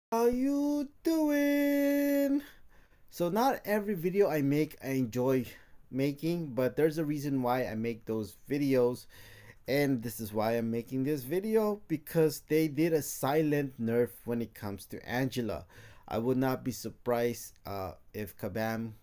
How you doing? So not every video I make I enjoy making, but there's a reason why I make those videos, and this is why I'm making this video, because they did a silent nerf when it comes to Angela. I would not be surprised if Kabam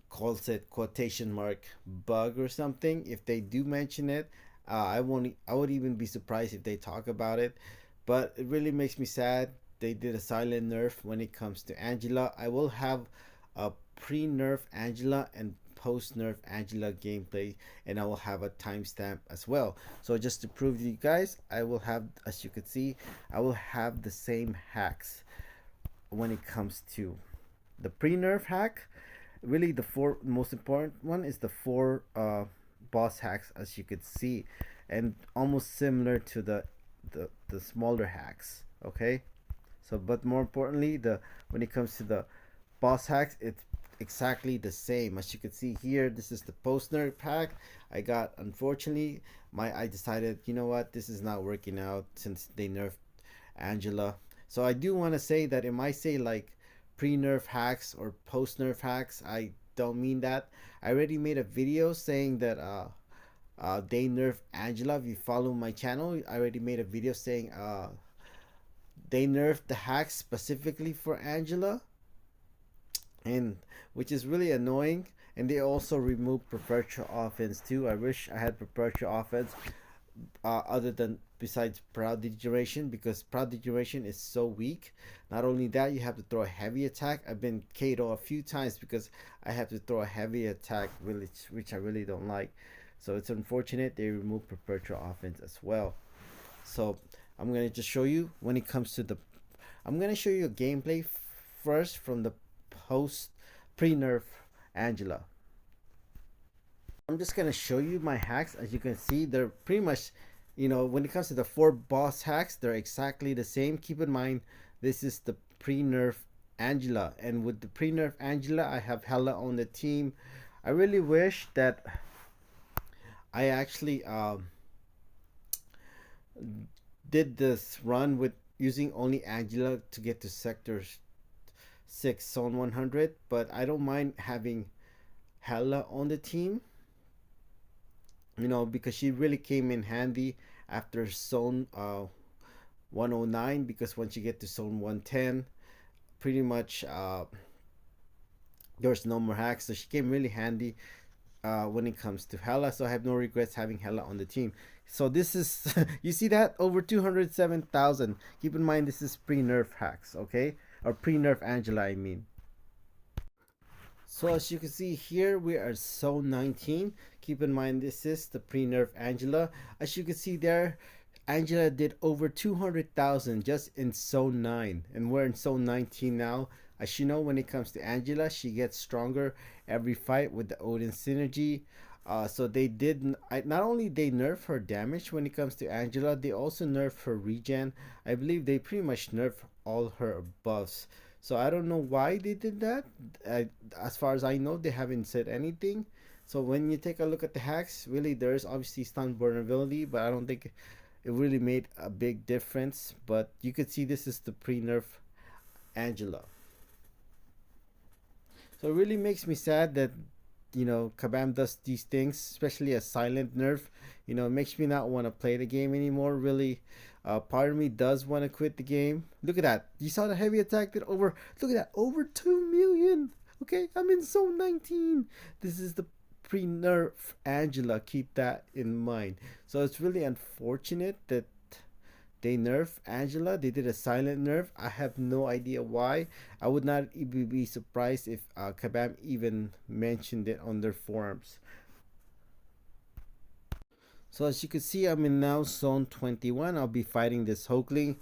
calls it quotation mark bug or something. If they do mention it, I would even be surprised if they talk about it. But it really makes me sad. They did a silent nerf when it comes to Angela. I will have a pre-nerf Angela and post-nerf Angela gameplay, and I will have a timestamp as well. So just to prove to you guys, I will have, as you can see, I will have the same hacks when it comes to the pre-nerf hack. Really, the four most important one is the four boss hacks, as you could see, and almost similar to the smaller hacks. Okay, so but more importantly, the when it comes to the boss hacks, it's exactly the same. As you can see here, this is the post-nerf pack. I got, unfortunately, I decided, you know what, this is not working out since they nerfed Angela. So I do want to say that it might say like pre-nerf hacks or post-nerf hacks. I don't mean that. I already made a video saying that they nerf Angela. If you follow my channel, I already made a video saying they nerfed the hacks specifically for Angela, and which is really annoying. And they also removed perpetual offense too. I wish I had perpetual offense other than besides proud degeneration, because proud degeneration is so weak. Not only that, you have to throw a heavy attack. I've been KO a few times because I have to throw a heavy attack, really, which I really don't like. So it's unfortunate they removed perpetual offense as well. So I'm gonna just show you when it comes to the. I'm gonna show you a gameplay first from the post pre-nerf Angela. I'm just gonna show you my hacks. As you can see, they're pretty much, when it comes to the four boss hacks, they're exactly the same. Keep in mind, this is the pre-nerf Angela, and with the pre-nerf Angela, I have Hella on the team. I really wish that I actually did this run with using only Angela to get to sector 6 zone 100, but I don't mind having Hella on the team, because she really came in handy after zone 109, because once you get to zone 110, pretty much there's no more hacks. So she came really handy when it comes to Hella. So I have no regrets having Hella on the team. So this is, you see that? Over 207,000. Keep in mind, this is pre-nerf hacks, okay? Or pre-nerf Angela, I mean. So as you can see here, we are zone 19. Keep in mind, this is the pre-nerf Angela. As you can see there, Angela did over 200,000 just in zone 9. And we're in zone 19 now. As you know, when it comes to Angela, she gets stronger every fight with the Odin synergy. So they did not only they nerf her damage when it comes to Angela, they also nerf her regen. I believe they pretty much nerf all her buffs. So I don't know why they did that. As far as I know, they haven't said anything. So when you take a look at the hacks, really there is obviously stun vulnerability, but I don't think it really made a big difference. But you could see this is the pre-nerf Angela. So it really makes me sad that Kabam does these things, especially a silent nerf. It makes me not want to play the game anymore. Really, part of me does want to quit the game. Look at that! You saw the heavy attack that over. Look at that, over 2 million. Okay, I'm in zone 19. This is the pre-nerf Angela. Keep that in mind. So it's really unfortunate that they nerf Angela. They did a silent nerf. I have no idea why. I would not even be surprised if Kabam even mentioned it on their forums. So as you can see, I'm in now zone 21. I'll be fighting this Hoagling.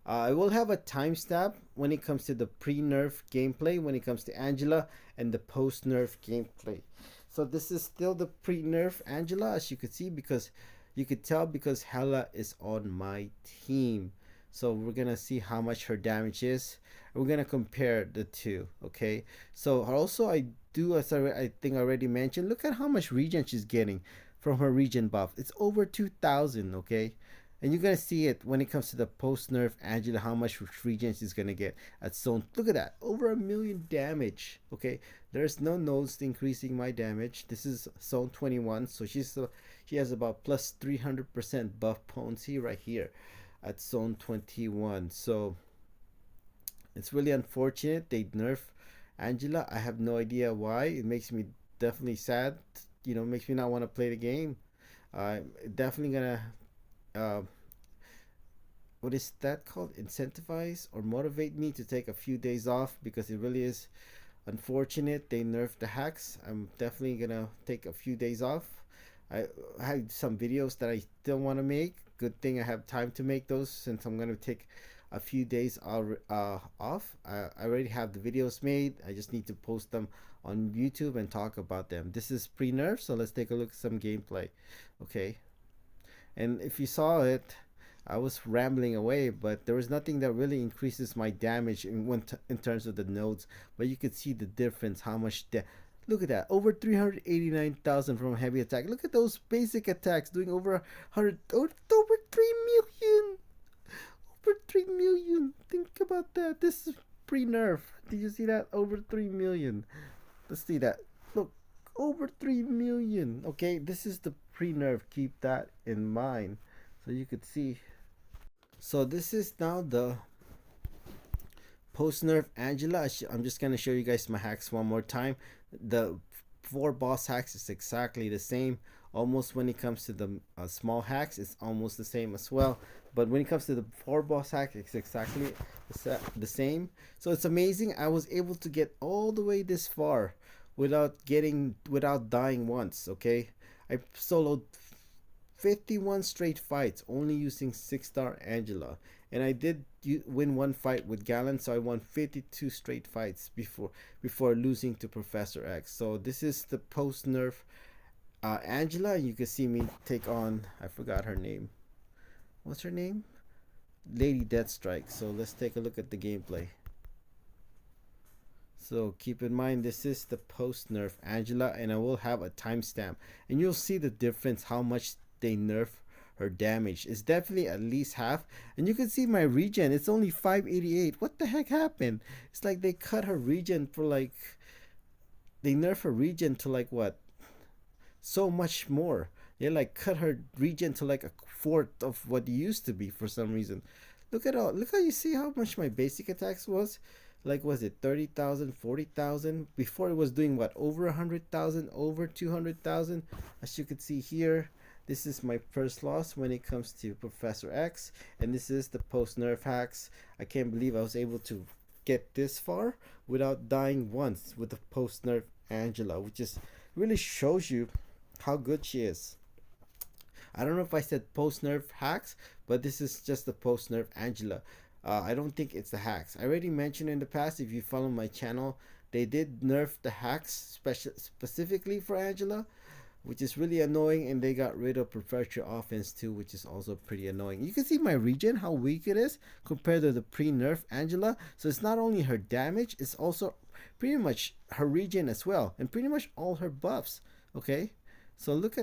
I will have a timestamp when it comes to the pre-nerf gameplay, when it comes to Angela, and the post-nerf gameplay. So this is still the pre-nerf Angela, as you can see, because you could tell because Hella is on my team. So we're gonna see how much her damage is. We're gonna compare the two. Okay. So also I do, as I think I already mentioned, look at how much regen she's getting from her regen buff. It's over 2,000. Okay. And you're gonna see it when it comes to the post-nerf Angela, how much regen she's gonna get at zone. Look at that, over 1,000,000 damage. Okay, there's no nodes increasing my damage. This is zone 21, so she has about plus 300% buff potency right here at zone 21. So it's really unfortunate they nerf Angela. I have no idea why. It makes me definitely sad. You know, makes me not want to play the game. Definitely gonna uh, what is that called? Incentivize or motivate me to take a few days off, because it really is unfortunate they nerfed the hacks. I'm definitely gonna take a few days off. I had some videos that I still want to make. Good thing I have time to make those, since I'm gonna take a few days off. I already have the videos made. I just need to post them on YouTube and talk about them. This is pre-nerf, so let's take a look at some gameplay. Okay, and if you saw it, I was rambling away, but there was nothing that really increases my damage in terms of the nodes. But you could see the difference, how much look at that, over 389,000 from heavy attack. Look at those basic attacks doing over 100, over 3 million. Over 3 million. Think about that. This is pre-nerf. Did you see that? Over 3 million. Let's see that. Look, over 3 million. Okay, this is the pre-nerf. Keep that in mind. So you could see. So this is now the post-nerf Angela. I'm just going to show you guys my hacks one more time. The 4 boss hacks is exactly the same. Almost when it comes to the small hacks, it's almost the same as well. But when it comes to the 4 boss hack, it's exactly the same. So it's amazing. I was able to get all the way this far without dying once. Okay, I soloed 51 straight fights only using 6-star Angela, and I did win one fight with Galen, so I won 52 straight fights before losing to Professor X. So this is the post nerf Angela. You can see me take on, I forgot her name. What's her name? Lady Deathstrike. So let's take a look at the gameplay. So keep in mind, this is the post nerf Angela, and I will have a timestamp, and you'll see the difference, how much they nerf her damage. It's definitely at least half. And you can see my regen, it's only 588. What the heck happened? It's like they cut her regen for like, they nerf her regen to like what, so much more. They like cut her regen to like a fourth of what it used to be for some reason. Look how you see how much my basic attacks was. Like, was it 30,000, 40,000? Before it was doing what, over 100,000, over 200,000. As you can see here, this is my first loss when it comes to Professor X, and this is the post nerf hacks. I can't believe I was able to get this far without dying once with the post nerf Angela, which is really shows you how good she is. I don't know if I said post nerf hacks, but this is just the post nerf Angela. I don't think it's the hacks. I already mentioned in the past, if you follow my channel, they did nerf the hacks specifically for Angela, which is really annoying, and they got rid of Professor Offense too, which is also pretty annoying. You can see my regen, how weak it is compared to the pre-nerf Angela. So it's not only her damage, it's also pretty much her regen as well, and pretty much all her buffs. Okay, so look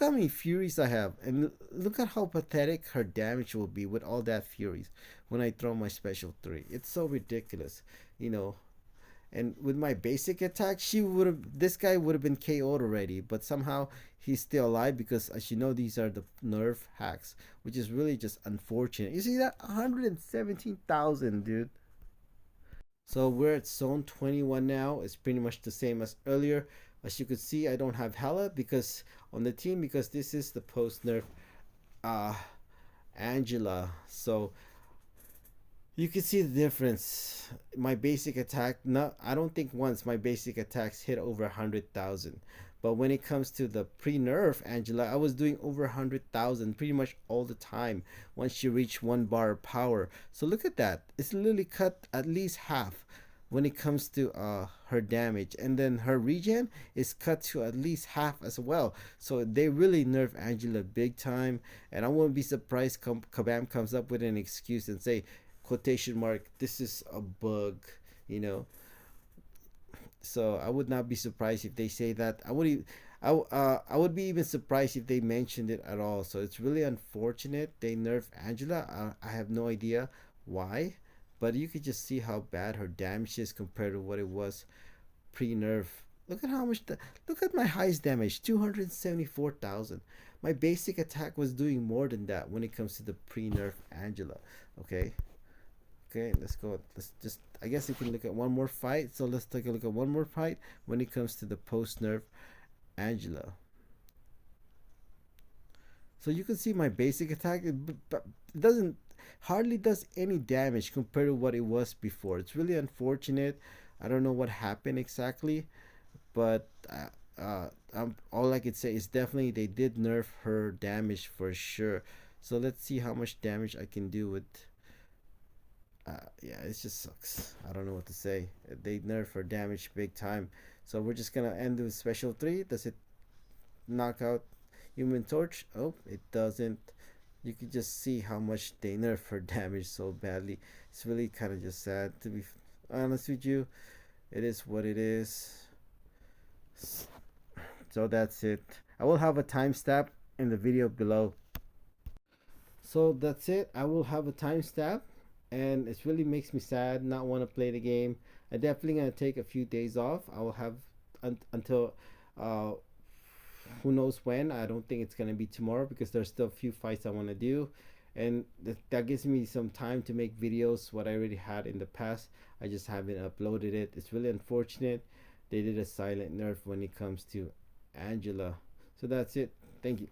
how many furies I have, and look at how pathetic her damage will be with all that furies when I throw my special 3. It's so ridiculous, you know. And with my basic attack, this guy would have been KO'd already, but somehow he's still alive, because as you know, these are the nerf hacks, which is really just unfortunate. You see that? 117,000, dude. So we're at zone 21 now. It's pretty much the same as earlier. As you can see, I don't have Hella because on the team, because this is the post nerf Angela. So you can see the difference. My basic attack, I don't think once my basic attacks hit over 100,000. But when it comes to the pre-nerf Angela, I was doing over 100,000 pretty much all the time once she reached 1 bar of power. So look at that. It's literally cut at least half when it comes to her damage, and then her regen is cut to at least half as well. So they really nerf Angela big time, and I won't be surprised Kabam comes up with an excuse and say, quotation mark, this is a bug, you know. So I would not be surprised if they say that. I would be even surprised if they mentioned it at all. So it's really unfortunate they nerfed Angela. I have no idea why, but you could just see how bad her damage is compared to what it was pre-nerf. Look at how much look at my highest damage, 274,000. My basic attack was doing more than that when it comes to the pre-nerf Angela. Okay. Okay, let's go. Let's just I guess you can look at one more fight. So let's take a look at one more fight when it comes to the post-nerf Angela. So you can see my basic attack, it doesn't hardly does any damage compared to what it was before. It's really unfortunate. I don't know what happened exactly, but all I could say is definitely they did nerf her damage for sure. So let's see how much damage I can do with. Yeah, it just sucks. I don't know what to say. They nerf her damage big time. So we're just gonna end with special 3. Does it knock out Human Torch? Oh, it doesn't. You can just see how much they nerf her damage so badly. It's really kind of just sad, to be honest with you. It is what it is. So that's it. I will have a timestamp in the video below. So that's it. I will have a timestamp, and it really makes me sad not want to play the game. I definitely gonna take a few days off. I will have until uh, who knows when. I don't think it's gonna be tomorrow because there's still a few fights I want to do, and that gives me some time to make videos what I already had in the past. I just haven't uploaded it. It's really unfortunate. They did a silent nerf when it comes to Angela. So that's it. Thank you.